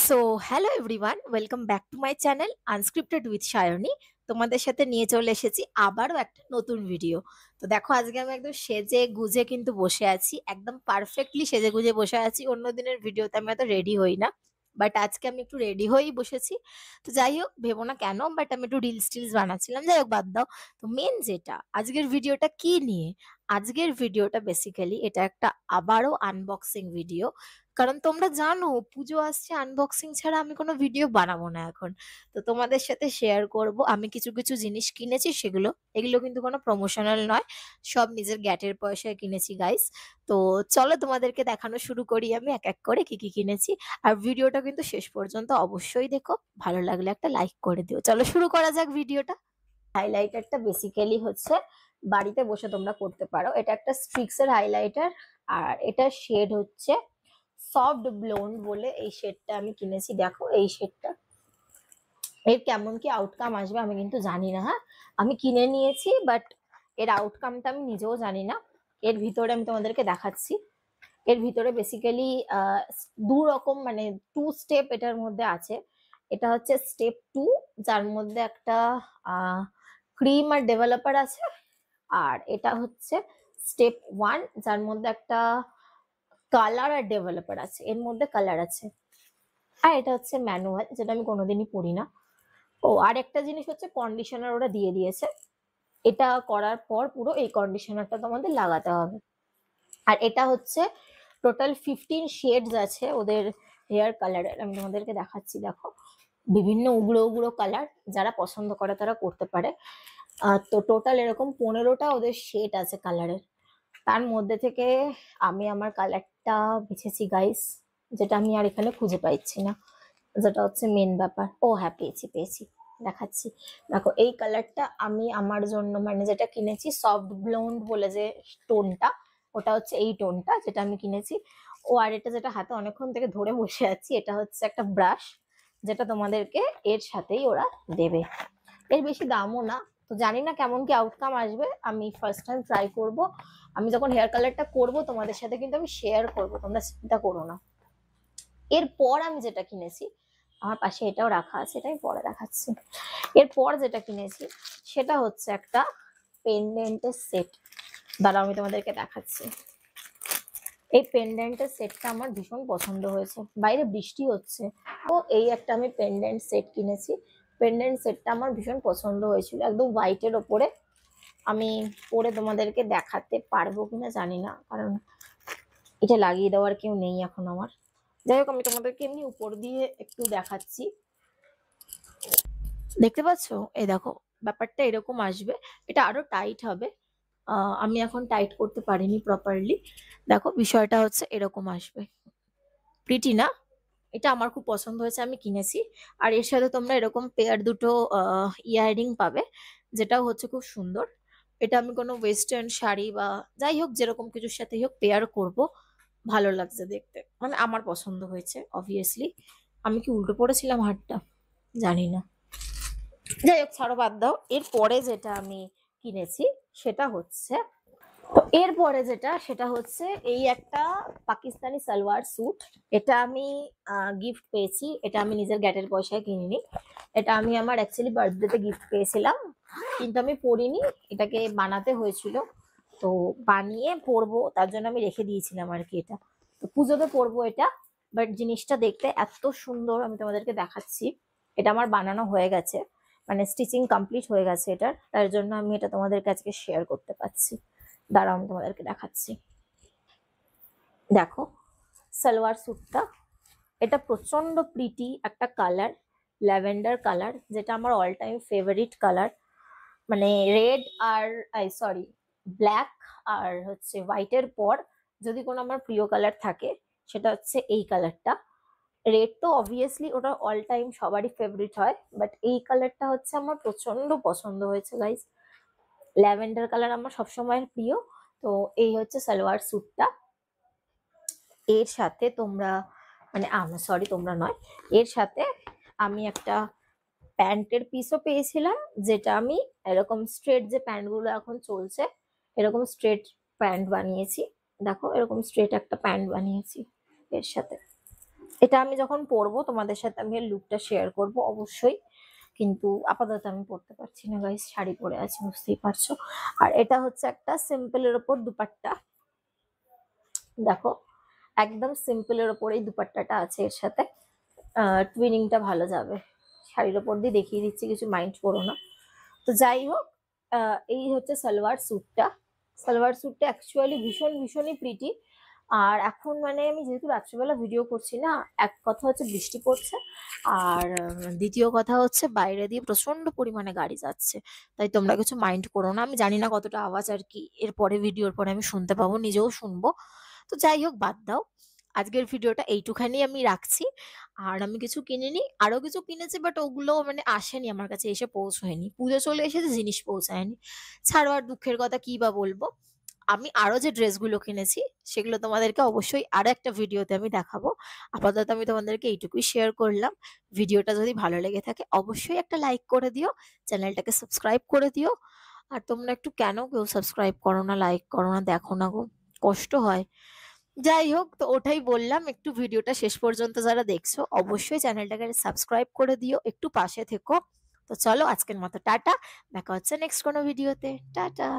So hello everyone, welcome back to my channel unscripted with Sayani. তোমাদের সাথে নিয়ে চলে এসেছি আবারও একটা নতুন ভিডিও। তো দেখো, আজকে আমি একদম সেজে গুজে কিন্তু বসে আছি, একদম পারফেক্টলি সেজে গুজে বসে আছি। অন্য দিনের ভিডিওতে আমি এত রেডি হই না, বাট আজকে আমি একটু রেডি হয়েই বসেছি। তো যাই হোক, ভেবো না কেন, বাট আমি একটু রিলস টিলস বানাচ্ছিলাম। যাই হোক, বাদ দাও। তো মেন যেটা, আজকের ভিডিওটা কি নিয়ে? আজকের ভিডিওটা বেসিক্যালি এটা একটা আবারও আনবক্সিং ভিডিও। কারণ তোমরা জানো পুজো আসছে, আনবক্সিং ছাড়া আমি কোনো ভিডিও বানাবো না এখন। তো তোমাদের সাথে শেয়ার করব আমি কিছু কিছু জিনিস কিনেছি, সেগুলো এগুলো কিন্তু কোনো প্রমোশনাল নয়, সব নিজের গ্যাটের পয়সায় কিনেছি গাইস। তো চলো তোমাদেরকে দেখানো শুরু করি আমি এক এক করে কি কি কিনেছি। আর ভিডিওটা কিন্তু শেষ পর্যন্ত অবশ্যই দেখো, ভালো লাগলে একটা লাইক করে দিও। চলো শুরু করা যাক ভিডিওটা। হাইলাইটারটা বেসিক্যালি হচ্ছে বাড়িতে বসে তোমরা করতে পারো। এটা একটা স্ট্রিক্স এর হাইলাইটার, আর এটা শেড হচ্ছে সফট ব্লোন্ড বলে। এই শেডটা আমি কিনেছি, দেখো এই শেডটা। এর কেমন কি আউটকাম আসবে আমি কিন্তু জানি না। হ্যাঁ, আমি কিনে নিয়েছি, বাট এর আউটকামটা আমি নিজেও জানি না। এর ভিতরে আমি তোমাদেরকে দেখাচ্ছি। এর ভিতরে বেসিক্যালি দু রকম, মানে টু স্টেপ এটার মধ্যে আছে। এটা হচ্ছে স্টেপ 2, যার মধ্যে একটা ক্রিম আর ডেভেলপার আছে। আর এটা হচ্ছে স্টেপ 1, যার মধ্যে একটা কালার আর ডেভেলপার আছে। এর মধ্যে কালার আছে। আর এটা হচ্ছে ম্যানুয়াল, যেটা আমি কোনোদিনই পড়ি না। ও আর একটা জিনিস হচ্ছে, কন্ডিশনার ওরা দিয়ে দিয়েছে। এটা করার পর পুরো এই কন্ডিশনারটা তোমাদের লাগাতে হবে। আর এটা হচ্ছে টোটাল 15 শেডস আছে ওদের হেয়ার কালারের। আমি তোমাদেরকে দেখাচ্ছি, দেখো বিভিন্ন উগ্র উগ্র কালার, যারা পছন্দ করে তারা করতে পারে। তো টোটাল এরকম 15টা ওদের শেড আছে কালারের। তার মধ্যে থেকে আমি আমার কালারটা বেছেছি গাইস, যেটা আমি আর এখানে খুঁজে পাচ্ছি না, যেটা হচ্ছে মেন ব্যাপার। ও হ্যাঁ, পেয়েছি পেয়েছি, দেখাচ্ছি। দেখো এই কালারটা আমি আমার জন্য, মানে যেটা কিনেছি সফট ব্লোন্ড বলে যে টোনটা, ওটা হচ্ছে এই টোনটা যেটা আমি কিনেছি। ও আর এটা যেটা হাতে অনেকক্ষণ থেকে ধরে বসে আছি, এটা হচ্ছে একটা ব্রাশ, যেটা তোমাদেরকে এর সাথেই ওরা দেবে। এর বেশি দামও না। তো জানি না কেমন কি আউটকাম আসবে, আমি ফার্স্ট টাইম ট্রাই করব। আমি যখন হেয়ার কালারটা করব তোমাদের সাথে কিন্তু আমি শেয়ার করব, তোমরা চিন্তা করো না। এরপর আমি যেটা কিনেছি, আমার পাশে এটাও রাখা আছে, এটা আমি পরে দেখাচ্ছি। এরপর যেটা কিনেছি সেটা হচ্ছে একটা পেন্ডেন্টের সেট। দাঁড়াও আমি তোমাদেরকে দেখাচ্ছি। এই পেন্ডেন্টের সেটটা আমার ভীষণ পছন্দ হয়েছে। বাইরে বৃষ্টি হচ্ছে, তো এই একটা আমি পেন্ডেন্ট সেট কিনেছি। পেন্ডেন্ট সেটটা আমার ভীষণ পছন্দ হয়েছিল, একদম হোয়াইটের ওপরে। আমি পরে তোমাদেরকে দেখাতে পারবো কিনা জানি না, কারণ এটা লাগিয়ে দেওয়ার কেউ নেই এখন আমার। যাই হোক, আমি তোমাদেরকে এমনি উপর দিয়ে একটু দেখাচ্ছি। দেখতে পাচ্ছ? এই দেখো, ব্যাপারটা এরকম আসবে। এটা আরো টাইট হবে। আমি এখন টাইট করতে পারিনি প্রপারলি। দেখো বিষয়টা হচ্ছে এরকম আসবে। প্রিটি না? এটা আমার খুব পছন্দ হয়েছে, আমি কিনেছি। আর এর সাথে তোমরা এরকম পেয়ার দুটো ইয়াররিং পাবে, যেটাও হচ্ছে খুব সুন্দর। এটা আমি কোনো ওয়েস্টার্ন শাড়ি বা যাই হোক, যেরকম কিছুর সাথেই হোক পেয়ার করব। ভালো লাগছে দেখতে, মানে আমার পছন্দ হয়েছে অবভিয়াসলি। আমি কি উল্টো পড়েছিলাম হাতটা? জানি না। যাই হোক, ছাড়ো, বাদ দাও। এরপরে যেটা আমি কিনেছি সেটা হচ্ছে, তো এরপরে যেটা সেটা হচ্ছে এই একটা পাকিস্তানি সালোয়ার স্যুট। এটা আমি গিফট পেয়েছি, এটা আমি নিজের গ্যাটের পয়সায় কিনিনি। এটা আমি আমার অ্যাকচুয়ালি বার্থডেতে গিফট পেয়েছিলাম, কিন্তু আমি পরিনি। এটাকে বানাতে হয়েছিল, তো বানিয়ে পরবো তার জন্য আমি রেখে দিয়েছিলাম আর কি। এটা তো পুজোতে পরবো এটা। বাট জিনিসটা দেখতে এত সুন্দর, আমি তোমাদেরকে দেখাচ্ছি। এটা আমার বানানো হয়ে গেছে, মানে স্টিচিং কমপ্লিট হয়ে গেছে এটার, তার জন্য আমি এটা তোমাদের কাছে শেয়ার করতে পারছি। দাঁড়াও আমি তোমাদেরকে দেখাচ্ছি। দেখো সালোয়ার স্যুটটা, এটা প্রচন্ড প্রিটি একটা কালার, ল্যাভেন্ডার কালার, যেটা আমার অল টাইম ফেভারিট কালার। মানে রেড আর সরি, ব্ল্যাক আর হচ্ছে হোয়াইটের পর যদি কোনো আমার প্রিয় কালার থাকে, সেটা হচ্ছে এই কালারটা। রেড তো অবভিয়াসলি ওটা অল টাইম সবারই ফেভারিট হয়, বাট এই কালারটা হচ্ছে আমার প্রচন্ড পছন্দ হয়েছে গাইস। ল্যাভেন্ডার কালার আমার সবসময় প্রিয়। তো এই হচ্ছে সালোয়ার স্যুটটা। এর সাথে তোমরা, মানে সরি তোমরা নয়, এর সাথে আমি একটা প্যান্টের পিসও পেয়েছিলাম, যেটা আমি এরকম স্ট্রেট যে প্যান্টগুলো এখন চলছে, এরকম স্ট্রেট প্যান্ট বানিয়েছি। দেখো এরকম স্ট্রেট একটা প্যান্ট বানিয়েছি এর সাথে। এটা আমি যখন পরবো তোমাদের সাথে আমি এর লুকটা শেয়ার করব অবশ্যই। কিন্তু আপাতত আমি পরতে পারছি না গাইস, শাড়ি পরে আছি বুঝতেই পারছো। আর এটা হচ্ছে একটা সিম্পলের ওপর দুপাট্টা, দেখো একদম সিম্পলের ওপর এই দুপাট্টাটা আছে এর সাথে। টুইনিংটা ভালো যাবে, শাড়ির ওপর দিয়ে দেখিয়ে দিচ্ছি, কিছু মাইন্ড করো না। তো যাই হোক, এই হচ্ছে সালোয়ার স্যুটটা। সালোয়ার স্যুটটা অ্যাকচুয়ালি ভীষণ ভীষণই প্রিটি। আর এখন মানে আমি যেহেতু রাত্রিবেলা ভিডিও করছি না, এক কথা হচ্ছে বৃষ্টি পড়ছে, আর দ্বিতীয় কথা হচ্ছে বাইরে দিয়ে প্রচন্ড পরিমাণে গাড়ি যাচ্ছে। তাই তোমরা কিছু মাইন্ড করো না, আমি জানি না কতটা আওয়াজ আর কি এরপরে ভিডিওর পরে আমি শুনতে পাবো, নিজেও শুনবো। তো যাই হোক বাদ দাও, আজকের ভিডিওটা এইটুখানি আমি রাখছি। আর আমি কিছু কিনিনি, আরো কিছু কিনেছি বাট ওগুলো মানে আসেনি আমার কাছে, এসে পৌঁছয়নি, পুজো চলে এসেছে জিনিস পৌঁছায়নি। ছাড়ো, আর দুঃখের কথা কি বা বলবো। আমি আরো যে ড্রেসগুলো কিনেছি সেগুলো তোমাদেরকে অবশ্যই আরো একটা ভিডিওতে আমি দেখাবো। আপাতত আমি তোমাদেরকে এইটুকুই শেয়ার করলাম। ভিডিওটা যদি ভালো লেগে থাকে অবশ্যই একটা লাইক করে দিও, চ্যানেলটাকে সাবস্ক্রাইব করে দিও। আর তোমরা একটু কেন কেউ সাবস্ক্রাইব করো না, লাইক করো না, দেখো না গো, কষ্ট হয়। যাই হোক, তো ওটাই বললাম, একটু ভিডিওটা শেষ পর্যন্ত যারা দেখছো অবশ্যই চ্যানেলটাকে সাবস্ক্রাইব করে দিও, একটু পাশে থেকো। তো চলো আজকের মতো টাটা, দেখা হচ্ছে নেক্সট কোনো ভিডিওতে, টাটা।